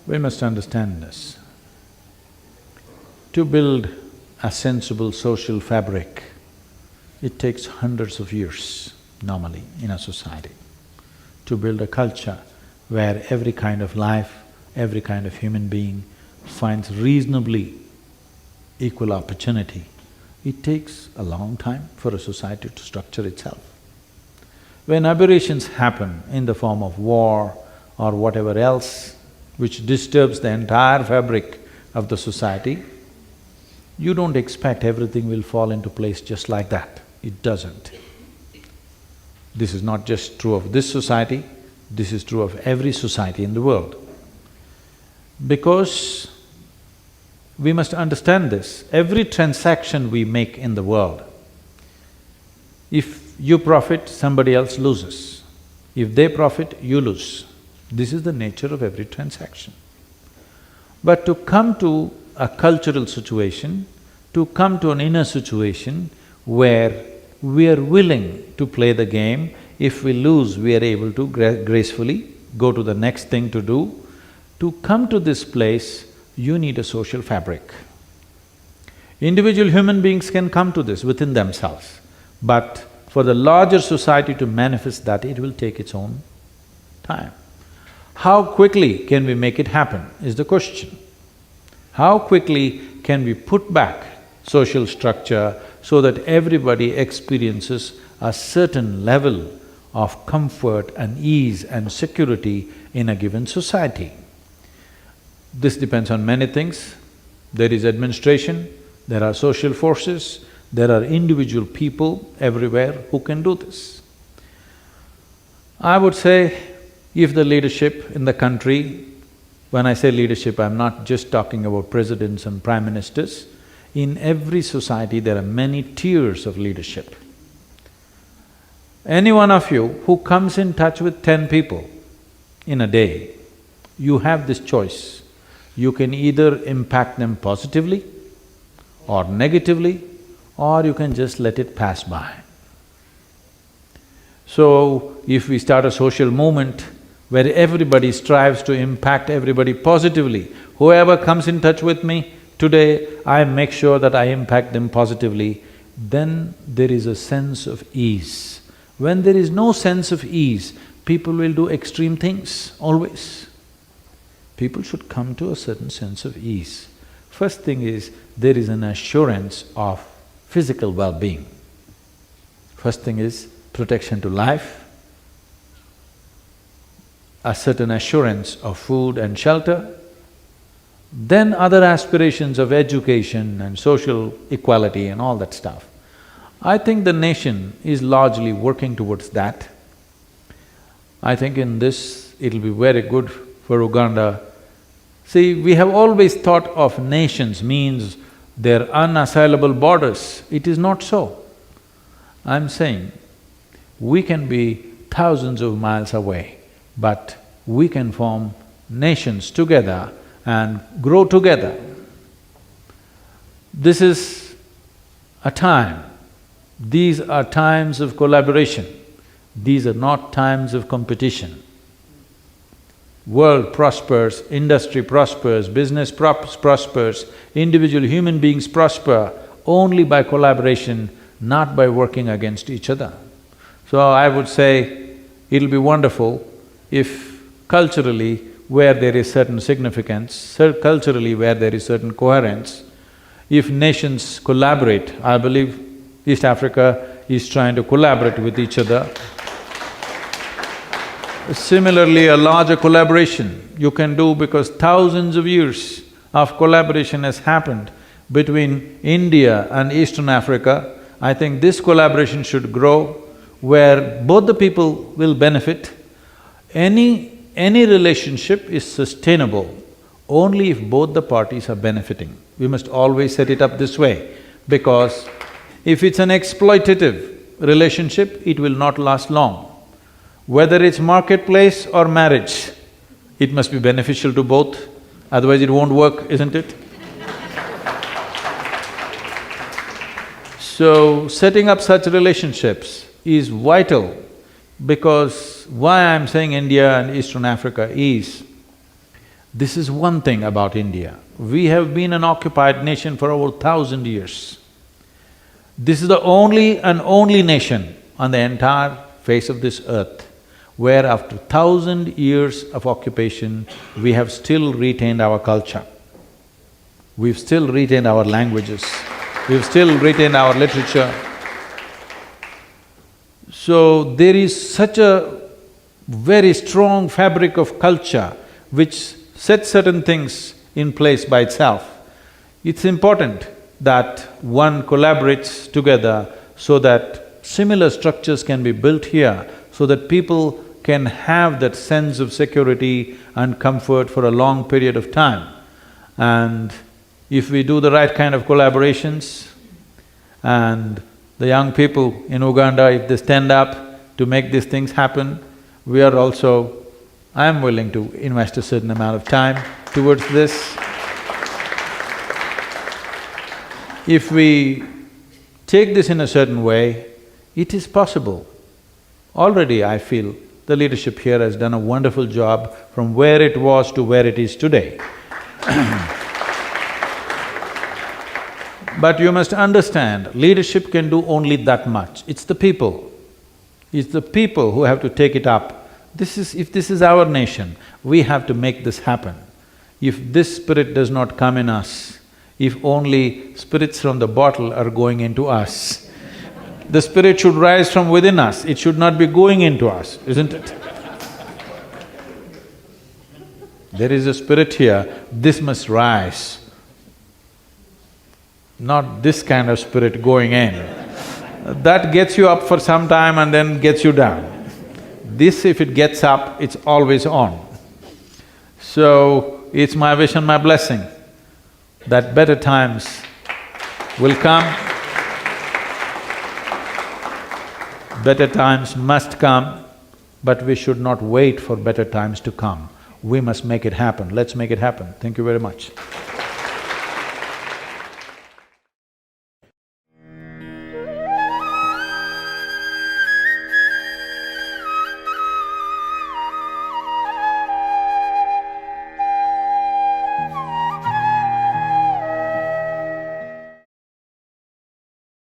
We must understand this. To build a sensible social fabric, it takes hundreds of years normally in a society. To build a culture where every kind of life, every kind of human being finds reasonably equal opportunity, it takes a long time for a society to structure itself. When aberrations happen in the form of war or whatever else which disturbs the entire fabric of the society, you don't expect everything will fall into place just like that. It doesn't. This is not just true of this society, this is true of every society in the world. Because we must understand this, every transaction we make in the world, if you profit, somebody else loses. If they profit, you lose. This is the nature of every transaction. But to come to a cultural situation, to come to an inner situation where we are willing to play the game, if we lose, we are able to gracefully go to the next thing to do. To come to this place, you need a social fabric. Individual human beings can come to this within themselves, but for the larger society to manifest that, it will take its own time. How quickly can we make it happen is the question. How quickly can we put back social structure so that everybody experiences a certain level of comfort and ease and security in a given society? This depends on many things. There is administration, there are social forces, there are individual people everywhere who can do this. I would say, if the leadership in the country, when I say leadership, I'm not just talking about presidents and prime ministers, in every society there are many tiers of leadership. Any one of you who comes in touch with 10 people in a day, you have this choice. You can either impact them positively or negatively, or you can just let it pass by. So, if we start a social movement where everybody strives to impact everybody positively, whoever comes in touch with me today, I make sure that I impact them positively, then there is a sense of ease. When there is no sense of ease, people will do extreme things, always. People should come to a certain sense of ease. First thing is, there is an assurance of physical well-being. First thing is protection to life, a certain assurance of food and shelter, then other aspirations of education and social equality and all that stuff. I think the nation is largely working towards that. I think in this, it'll be very good for Uganda. See, we have always thought of nations means their unassailable borders. It is not so. I'm saying, we can be thousands of miles away, but we can form nations together and grow together. This is a time, these are times of collaboration, these are not times of competition. World prospers, industry prospers, business prospers, individual human beings prosper only by collaboration, not by working against each other. So I would say, it'll be wonderful if culturally, where there is certain significance, culturally where there is certain coherence, if nations collaborate, I believe East Africa is trying to collaborate with each other. Similarly, a larger collaboration you can do because thousands of years of collaboration has happened between India and Eastern Africa. I think this collaboration should grow where both the people will benefit. Any relationship is sustainable only if both the parties are benefiting. We must always set it up this way, because if it's an exploitative relationship, it will not last long. Whether it's marketplace or marriage, it must be beneficial to both, otherwise it won't work, isn't it? So, setting up such relationships is vital, because why I'm saying India and Eastern Africa is, This is one thing about India. We have been an occupied nation for over 1,000 years. This is the only nation on the entire face of this earth where after 1,000 years of occupation, we have still retained our culture. We've still retained our languages, we've still retained our literature. So there is such a very strong fabric of culture which sets certain things in place by itself. It's important that one collaborates together so that similar structures can be built here, so that people can have that sense of security and comfort for a long period of time. And if we do the right kind of collaborations, and the young people in Uganda, if they stand up to make these things happen, we are also… I am willing to invest a certain amount of time towards this. If we take this in a certain way, it is possible. Already I feel the leadership here has done a wonderful job from where it was to where it is today. But you must understand, leadership can do only that much. It's the people. It's the people who have to take it up. If this is our nation, we have to make this happen. If this spirit does not come in us, if only spirits from the bottle are going into us, the spirit should rise from within us, it should not be going into us, isn't it? There is a spirit here, this must rise. Not this kind of spirit going in. That gets you up for some time and then gets you down. This, if it gets up, it's always on. So, it's my wish and my blessing that better times will come. Better times must come, but we should not wait for better times to come. We must make it happen. Let's make it happen. Thank you very much.